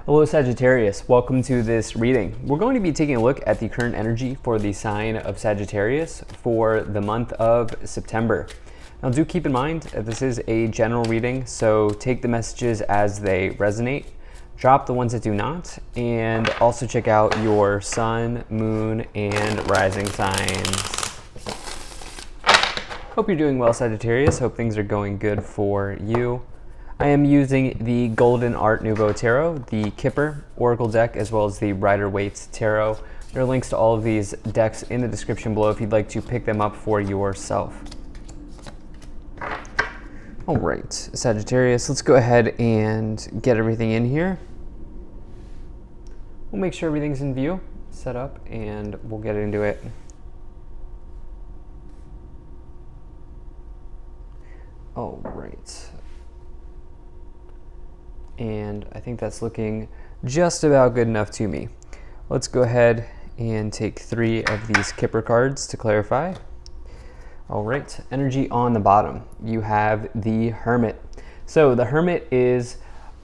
Hello Sagittarius, welcome to this reading. We're going to be taking a look at the current energy for the sign of Sagittarius for the month of September. Now do keep in mind that this is a general reading, so take the messages as they resonate, drop the ones that do not, and also check out your sun, moon, and rising signs. Hope you're doing well, Sagittarius. Hope things are going good for you. I am using the Golden Art Nouveau Tarot, the Kipper Oracle deck, as well as the Rider-Waite Tarot. There are links to all of these decks in the description below if you'd like to pick them up for yourself. All right, Sagittarius, let's go ahead and get everything in here. We'll make sure everything's in view, set up, and we'll get into it. All right. And I think that's looking just about good enough to me. Let's go ahead and take 3 of these Kipper cards to clarify. All right, energy on the bottom. You have the Hermit. So the Hermit is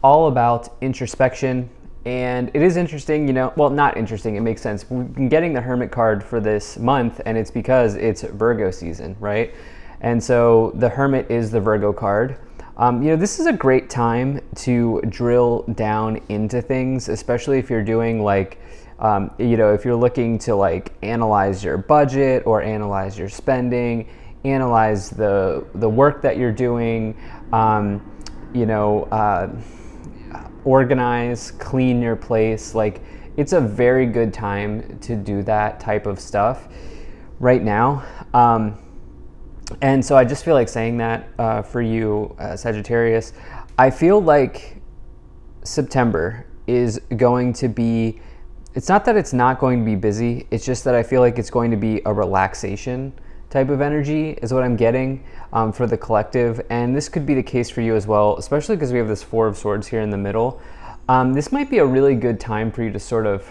all about introspection, and it is interesting, well, not interesting, it makes sense. We've been getting the Hermit card for this month, and it's because it's Virgo season, right? And so the Hermit is the Virgo card. This is a great time to drill down into things, especially if you're doing if you're looking to analyze your budget or analyze your spending, analyze the work that you're doing, organize, clean your place. It's a very good time to do that type of stuff right now. And so I just feel like saying that for you, Sagittarius. I feel like September is going to be, it's not that it's not going to be busy, it's just that I feel like it's going to be a relaxation type of energy is what I'm getting for the collective. And this could be the case for you as well, especially because we have this 4 of Swords here in the middle. This might be a really good time for you to sort of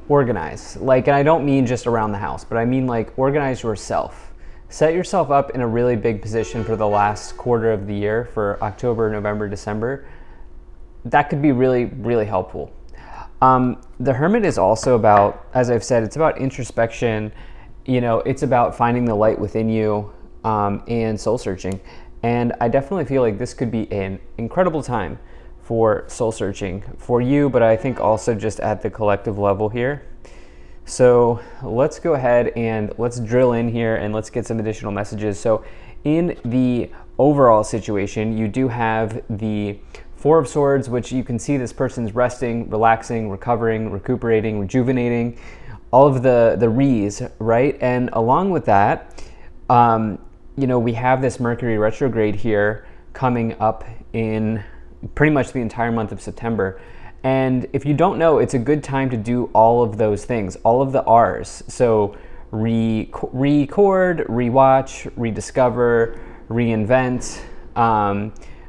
organize. And I don't mean just around the house, but I mean organize yourself. Set yourself up in a really big position for the last quarter of the year, for October, November, December. That could be really, really helpful. The Hermit is also about, as I've said, it's about introspection. It's about finding the light within you and soul searching. And I definitely feel like this could be an incredible time for soul searching for you, but I think also just at the collective level here. So let's go ahead and let's drill in here and let's get some additional messages. So in the overall situation, you do have the 4 of Swords, which you can see this person's resting, relaxing, recovering, recuperating, rejuvenating, all of the re's, right? And along with that, we have this Mercury retrograde here coming up in pretty much the entire month of September. And if you don't know, it's a good time to do all of those things, all of the R's. So record, rewatch, rediscover, reinvent,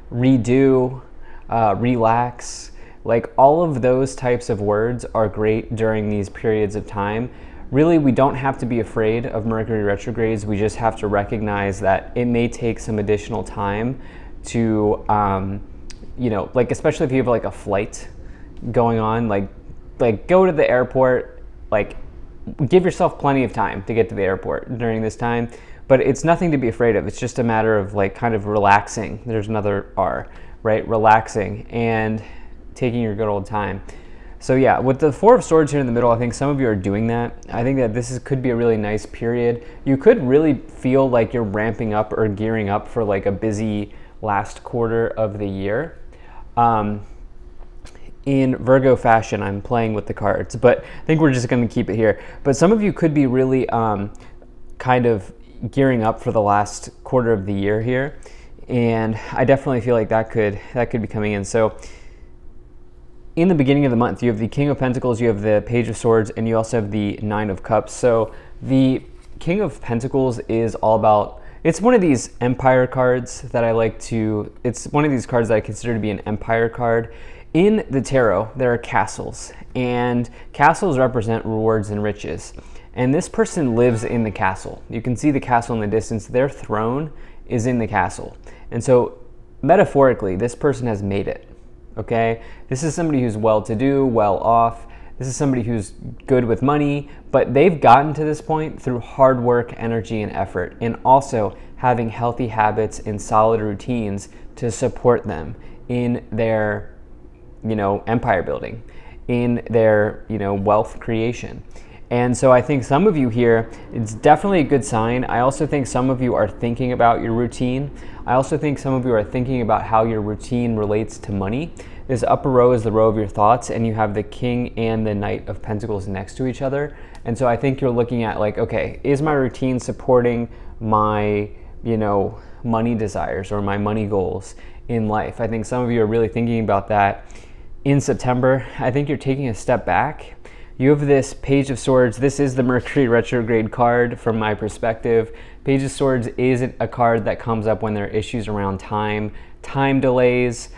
redo, relax. All of those types of words are great during these periods of time. Really, we don't have to be afraid of Mercury retrogrades. We just have to recognize that it may take some additional time to, especially if you have a flight going on, go to the airport, give yourself plenty of time to get to the airport during this time, but it's nothing to be afraid of. It's just a matter of kind of relaxing. There's another R, right? Relaxing and taking your good old time. So yeah, with the 4 of Swords here in the middle, I think some of you are doing that. I think that could be a really nice period. You could really feel like you're ramping up or gearing up for a busy last quarter of the year. In Virgo fashion, I'm playing with the cards, but I think we're just going to keep it here. But some of you could be really kind of gearing up for the last quarter of the year here, and I definitely feel like that could be coming in. So in the beginning of the month, you have the King of Pentacles, you have the Page of Swords, and you also have the 9 of Cups. So the King of Pentacles is all about, it's one of these empire cards that it's one of these cards that I consider to be an empire card. In the tarot, there are castles, and castles represent rewards and riches. And this person lives in the castle. You can see the castle in the distance. Their throne is in the castle. And so metaphorically, this person has made it. okay? This is somebody who's well-to-do, well-off. This is somebody who's good with money, but they've gotten to this point through hard work, energy, and effort, and also having healthy habits and solid routines to support them in their, empire building, in their, wealth creation. And so I think some of you here, it's definitely a good sign. I also think some of you are thinking about your routine. I also think some of you are thinking about how your routine relates to money. This upper row is the row of your thoughts, and you have the King and the Knight of Pentacles next to each other. And so I think you're looking at like, okay, is my routine supporting my, money desires or my money goals in life? I think some of you are really thinking about that in September. I think you're taking a step back. You have this Page of Swords. This is the Mercury retrograde card from my perspective. Page of Swords is a card that comes up when there are issues around time delays,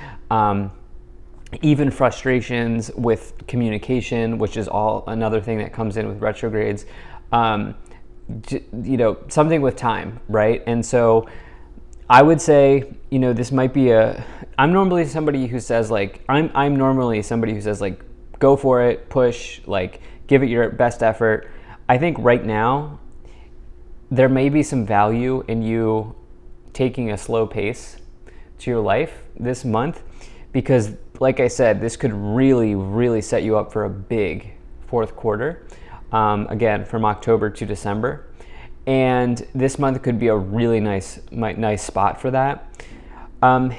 even frustrations with communication, which is all another thing that comes in with retrogrades. Something with time, right? And so I would say, this might be I'm normally somebody who says like, I'm normally somebody who says like, go for it, push, like give it your best effort. I think right now, there may be some value in you taking a slow pace to your life this month, because like I said, this could really, really set you up for a big fourth quarter, again, from October to December. And this month could be a really nice spot for that.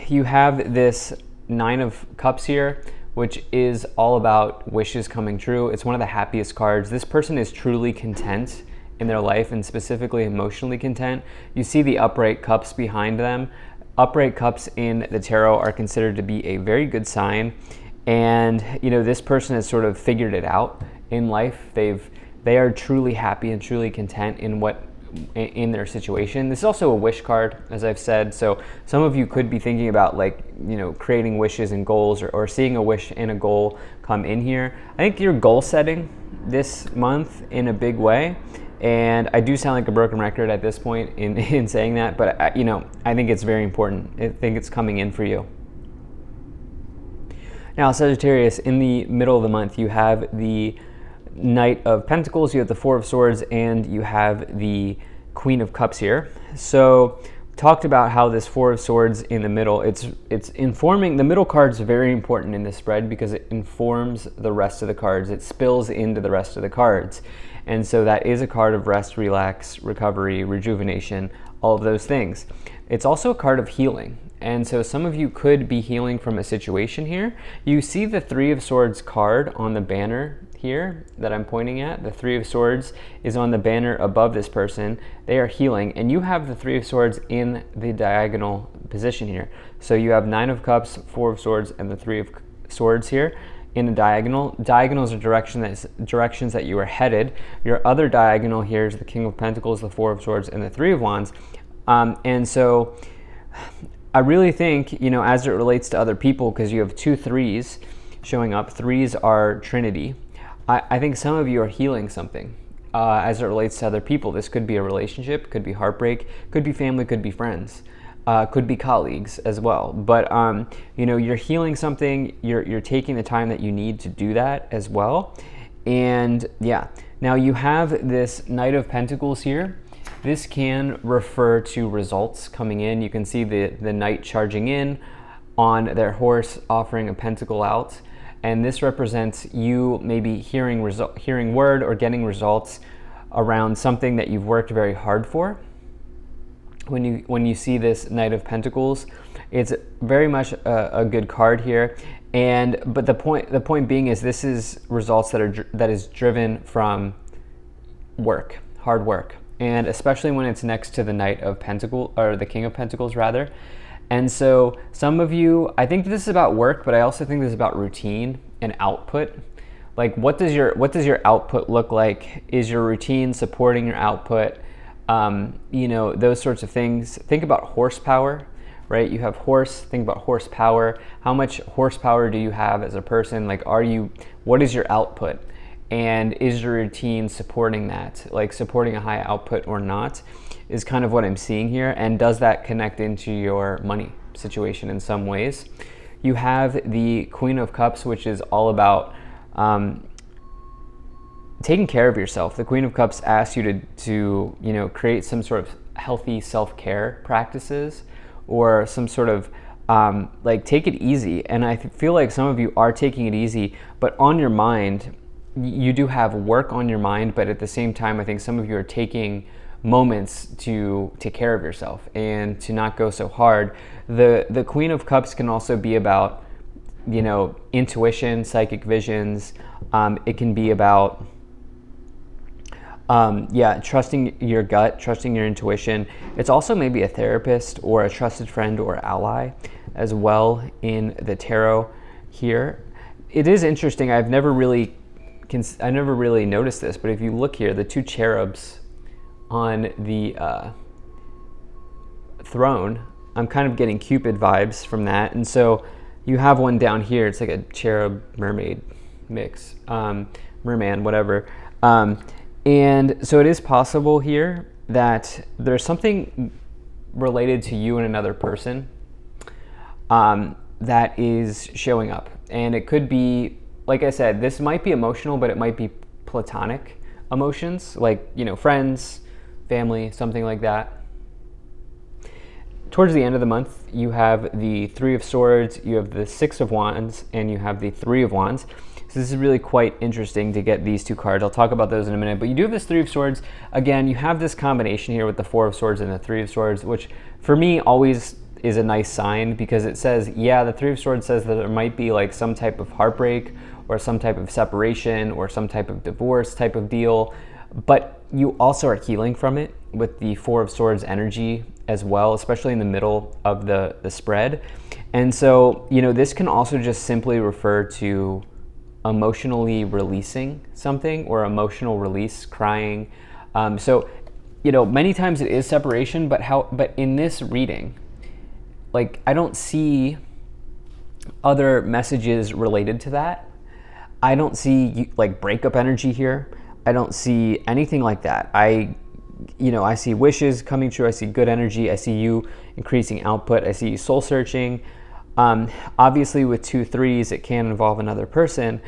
You have this Nine of Cups here, which is all about wishes coming true. It's one of the happiest cards. This person is truly content in their life, and specifically emotionally content. You see the upright cups behind them. Upright cups in the tarot are considered to be a very good sign. And this person has sort of figured it out in life. They are truly happy and truly content in their situation. This is also a wish card, as I've said. So some of you could be thinking about creating wishes and goals, or seeing a wish and a goal come in here. I think you're goal setting this month in a big way. And I do sound like a broken record at this point in saying that, but I think it's very important. I think it's coming in for you. Now, Sagittarius, in the middle of the month, you have the Knight of Pentacles, you have the Four of Swords, and you have the Queen of Cups here. So talked about how this Four of Swords in the middle, it's informing. The middle card is very important in this spread because it informs the rest of the cards. It spills into the rest of the cards. And so that is a card of rest, relax, recovery, rejuvenation, all of those things. It's also a card of healing. And so some of you could be healing from a situation here. You see the Three of Swords card on the banner here that I'm pointing at. The Three of Swords is on the banner above this person. They are healing, and you have the Three of Swords in the diagonal position here. So you have Nine of Cups, Four of Swords, and the Three of Swords here in a diagonal. Diagonals are directions that you are headed. Your other diagonal here is the King of Pentacles, the Four of Swords, and the Three of Wands. And so I really think, as it relates to other people, because you have two threes showing up, threes are Trinity. I think some of you are healing something as it relates to other people. This could be a relationship, could be heartbreak, could be family, could be friends, could be colleagues as well. But you're healing something. You're taking the time that you need to do that as well. And yeah, now you have this Knight of Pentacles here. This can refer to results coming in. You can see the knight charging in on their horse, offering a pentacle out. And this represents you maybe hearing word or getting results around something that you've worked very hard for. When you see this Knight of Pentacles, it's very much a good card here. But the point being is, this is results that is driven from work, hard work, and especially when it's next to the Knight of Pentacles, or the King of Pentacles rather. And so some of you, I think this is about work, but I also think this is about routine and output. Like, what does your output look like? Is your routine supporting your output? Those sorts of things. Think about horsepower, right? You have horse, think about horsepower. How much horsepower do you have as a person? Like, what is your output? And is your routine supporting that? Like, supporting a high output or not is kind of what I'm seeing here. And does that connect into your money situation in some ways? you have the Queen of Cups, which is all about taking care of yourself. The Queen of Cups asks you to create some sort of healthy self-care practices, or some sort of take it easy. And I feel like some of you are taking it easy, but on your mind, you do have work on your mind, but at the same time, I think some of you are taking moments to take care of yourself and to not go so hard. The Queen of Cups can also be about, intuition, psychic visions. It can be about trusting your gut, trusting your intuition. It's also maybe a therapist or a trusted friend or ally as well in the tarot here. It is interesting. I never really noticed this, but if you look here, the two cherubs on the throne, I'm kind of getting Cupid vibes from that. And so you have one down here. It's like a cherub mermaid mix, merman, whatever. And so it is possible here that there's something related to you and another person that is showing up. And it could be, like I said, this might be emotional, but it might be platonic emotions, like, friends, family, something like that. Towards the end of the month, you have the Three of Swords, you have the Six of Wands, and you have the Three of Wands. So this is really quite interesting to get these two cards. I'll talk about those in a minute, but you do have this Three of Swords. Again, you have this combination here with the Four of Swords and the Three of Swords, which for me always is a nice sign, because it says, the Three of Swords says that there might be like some type of heartbreak or some type of separation or some type of divorce type of deal, but you also are healing from it with the Four of Swords energy as well, especially in the middle of the spread. And so, this can also just simply refer to emotionally releasing something, or emotional release, crying. So, many times it is separation, but in this reading, I don't see other messages related to that. I don't see breakup energy here. I don't see anything like that. I see wishes coming true. I see good energy. I see you increasing output. I see you soul searching. Obviously with 2 3s, it can involve another person,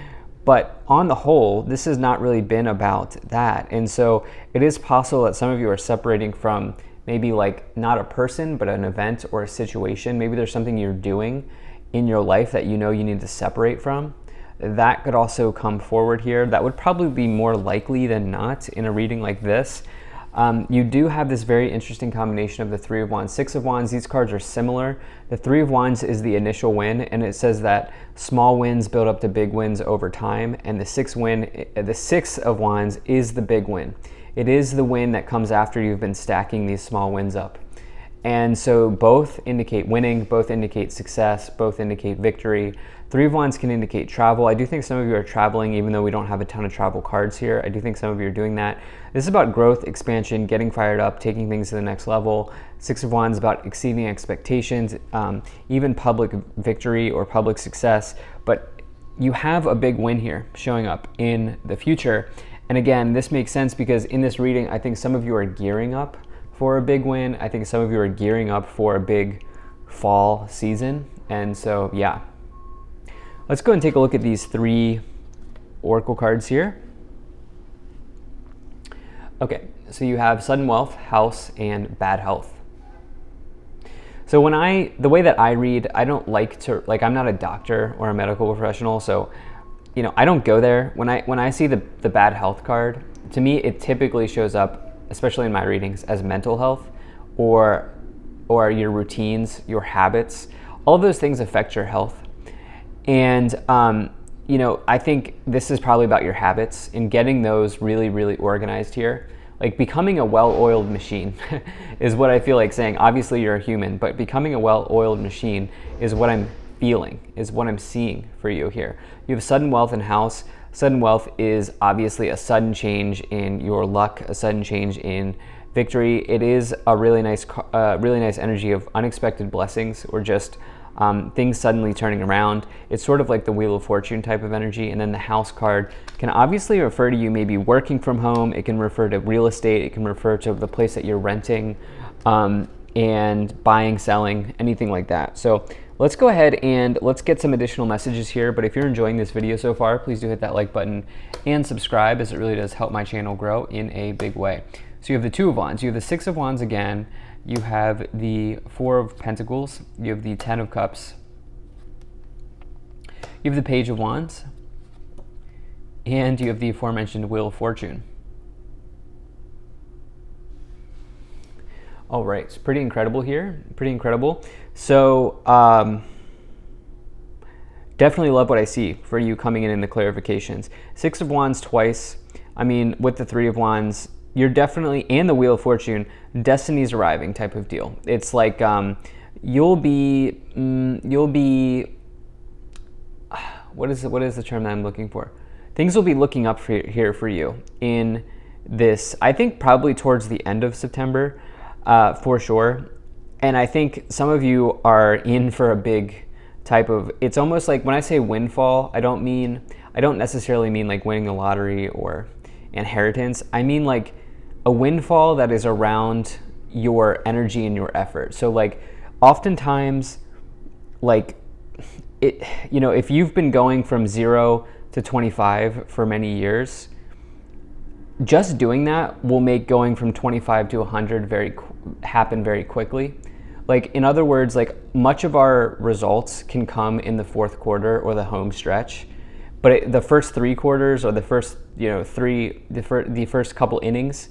but on the whole, this has not really been about that. And so it is possible that some of you are separating from maybe not a person, but an event or a situation. Maybe there's something you're doing in your life that you need to separate from. That could also come forward here. That would probably be more likely than not in a reading like this. You do have this very interesting combination of the Three of Wands, Six of Wands. These cards are similar. The Three of Wands is the initial win, and it says that small wins build up to big wins over time. And the Six of Wands is the big win. It is the win that comes after you've been stacking these small wins up. And so both indicate winning, both indicate success, both indicate victory. Three of Wands can indicate travel. I do think some of you are traveling, even though we don't have a ton of travel cards here. I do think some of you are doing that. This is about growth, expansion, getting fired up, taking things to the next level. Six of Wands about exceeding expectations, even public victory or public success. But you have a big win here showing up in the future. And again, this makes sense because in this reading, I think some of you are gearing up for a big win. I think some of you are gearing up for a big fall season. And so, yeah. Let's go and take a look at these 3 oracle cards here. Okay, so you have sudden wealth, house, and bad health. So the way that I read, I don't like to, I'm not a doctor or a medical professional, so, I don't go there. When I see the bad health card, to me, it typically shows up, especially in my readings, as mental health or your routines, your habits. All of those things affect your health. And, I think this is probably about your habits and getting those really, really organized here. Becoming a well-oiled machine is what I feel like saying. Obviously, you're a human, but becoming a well-oiled machine is what I'm feeling, is what I'm seeing for you here. You have sudden wealth and house. Sudden wealth is obviously a sudden change in your luck, a sudden change in victory. It is a really nice energy of unexpected blessings or just things suddenly turning around. It's sort of like the Wheel of Fortune type of energy. And then the house card can obviously refer to you maybe working from home. It can refer to real estate. It can refer to the place that you're renting. and buying, selling, anything like that. So let's go ahead and let's get some additional messages here. But if you're enjoying this video so far, please do hit that like button and subscribe, as it really does help my channel grow in a big way. So you have the Two of Wands, you have the Six of Wands again, you have the Four of Pentacles, you have the Ten of Cups, you have the Page of Wands, and you have the aforementioned Wheel of Fortune. All right, it's pretty incredible here, pretty incredible. So definitely love what I see for you coming in the clarifications. Six of Wands twice. I mean, with the Three of Wands, you're definitely, and the Wheel of Fortune, destiny's arriving type of deal. It's like you'll be, what is the term that I'm looking for? Things will be looking up here for you in this, I think probably towards the end of September, for sure. And I think some of you are in for a big type of, it's almost like when I say windfall, I don't necessarily mean like winning the lottery or inheritance. I mean like a windfall that is around your energy and your effort. So like oftentimes, like it, you know, if you've been going from 0 to 25 for many years, just doing that will make going from 25 to 100 happen very quickly. Like, in other words, like much of our results can come in the fourth quarter or the home stretch, but the first 3 quarters or the first, the first couple innings,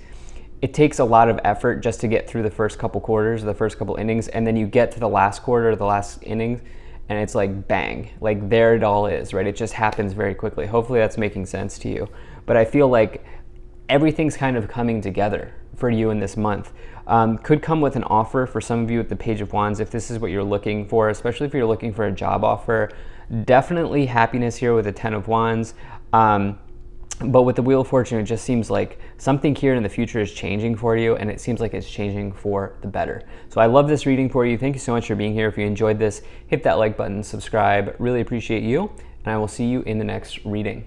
it takes a lot of effort just to get through the first couple quarters, the first couple innings, and then you get to the last quarter, the last innings, and it's like bang, like there it all is, right? It just happens very quickly. Hopefully that's making sense to you. But I feel like everything's kind of coming together for you in this month. Could come with an offer for some of you with the Page of Wands, if this is what you're looking for, especially if you're looking for a job offer. Definitely happiness here with the Ten of Wands. But with the Wheel of Fortune, it just seems like something here in the future is changing for you, and it seems like it's changing for the better. So I love this reading for you. Thank you so much for being here. If you enjoyed this, hit that like button, subscribe. Really appreciate you, and I will see you in the next reading.